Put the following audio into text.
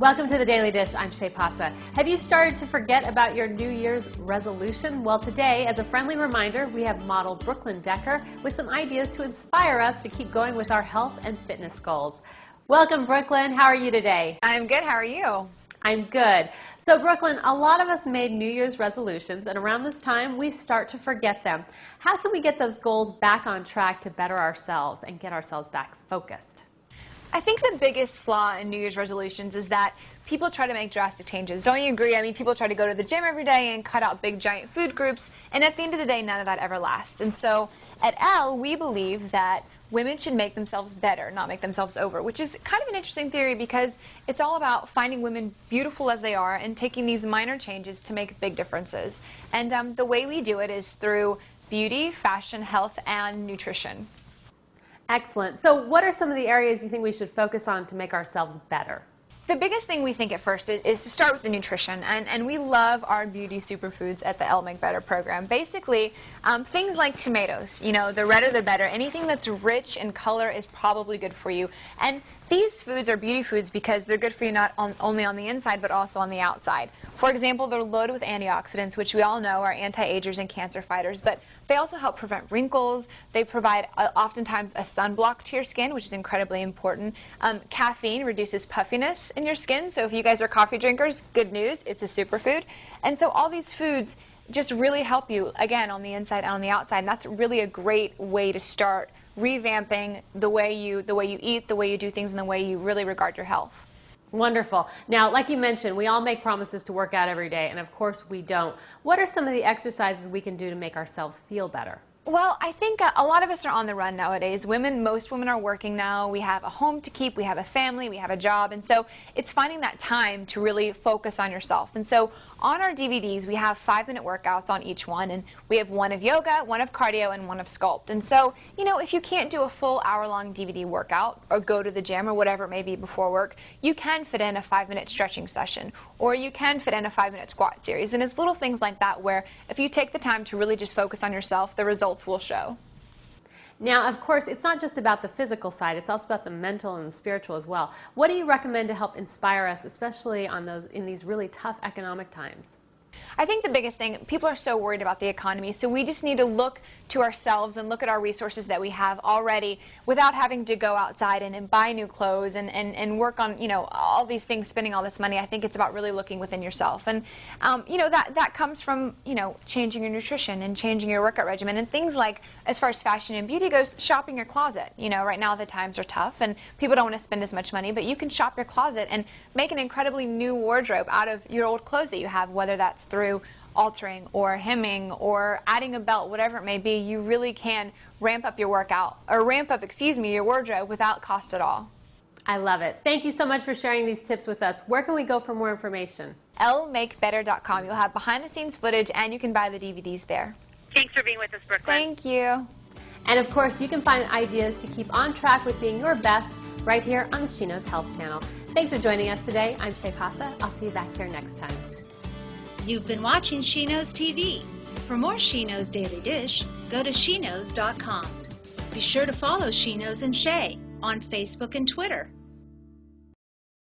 Welcome to the Daily Dish. I'm Shea Pasa. Have you started to forget about your New Year's resolution? Well, today, as a friendly reminder, we have model Brooklyn Decker with some ideas to inspire us to keep going with our health and fitness goals. Welcome, Brooklyn. How are you today? I'm good. How are you? I'm good. So, Brooklyn, a lot of us made New Year's resolutions, and around this time, we start to forget them. How can we get those goals back on track to better ourselves and get ourselves back focused? I think the biggest flaw in New Year's resolutions is that people try to make drastic changes. Don't you agree? I mean, people try to go to the gym every day and cut out big, giant food groups, and at the end of the day, none of that ever lasts. And so at Elle, we believe that women should make themselves better, not make themselves over, which is kind of an interesting theory because it's all about finding women beautiful as they are and taking these minor changes to make big differences. And the way we do it is through beauty, fashion, health, and nutrition. Excellent. So what are some of the areas you think we should focus on to make ourselves better? The biggest thing we think at first is to start with the nutrition, and we love our beauty superfoods at the Elle Make Better program. Basically, things like tomatoes, you know, the redder the better. Anything that's rich in color is probably good for you. And these foods are beauty foods because they're good for you not only on the inside but also on the outside. For example, they're loaded with antioxidants, which we all know are anti-agers and cancer fighters, but they also help prevent wrinkles. They provide oftentimes a sunblock to your skin, which is incredibly important. Caffeine reduces puffiness in your skin, so if you guys are coffee drinkers, good news, it's a superfood. And so all these foods just really help you, again, on the inside and on the outside, and that's really a great way to start revamping the way you eat, the way you do things, and the way you really regard your health. Wonderful. Now, like you mentioned, we all make promises to work out every day, and of course we don't. What are some of the exercises we can do to make ourselves feel better? Well, I think a lot of us are on the run nowadays. Most women are working now. We have a home to keep, we have a family, we have a job, and so it's finding that time to really focus on yourself. And so on our DVDs, we have 5-minute workouts on each one, and we have one of yoga, one of cardio, and one of sculpt. And so, you know, if you can't do a full hour-long DVD workout or go to the gym or whatever it may be before work, you can fit in a 5-minute stretching session, or you can fit in a 5-minute squat series. And it's little things like that where if you take the time to really just focus on yourself, the results will show. Now, of course, it's not just about the physical side, it's also about the mental and the spiritual as well. What do you recommend to help inspire us, especially in these really tough economic times? I think the biggest thing, people are so worried about the economy, so we just need to look to ourselves and look at our resources that we have already without having to go outside and buy new clothes and work on, you know, all these things, spending all this money. I think it's about really looking within yourself. And, you know, that comes from, you know, changing your nutrition and changing your workout regimen and things like, as far as fashion and beauty goes, shopping your closet. You know, right now the times are tough and people don't want to spend as much money, but you can shop your closet and make an incredibly new wardrobe out of your old clothes that you have, whether that's through altering or hemming or adding a belt, whatever it may be. You really can ramp up your workout, or ramp up, your wardrobe without cost at all. I love it. Thank you so much for sharing these tips with us. Where can we go for more information? ElleMakeBetter.com. You'll have behind-the-scenes footage and you can buy the DVDs there. Thanks for being with us, Brooklyn. Thank you. And of course, you can find ideas to keep on track with being your best right here on the She Knows Health channel. Thanks for joining us today. I'm Shea Pasa. I'll see you back here next time. You've been watching She Knows TV. For more She Knows Daily Dish, go to sheknows.com. Be sure to follow She Knows and Shea on Facebook and Twitter.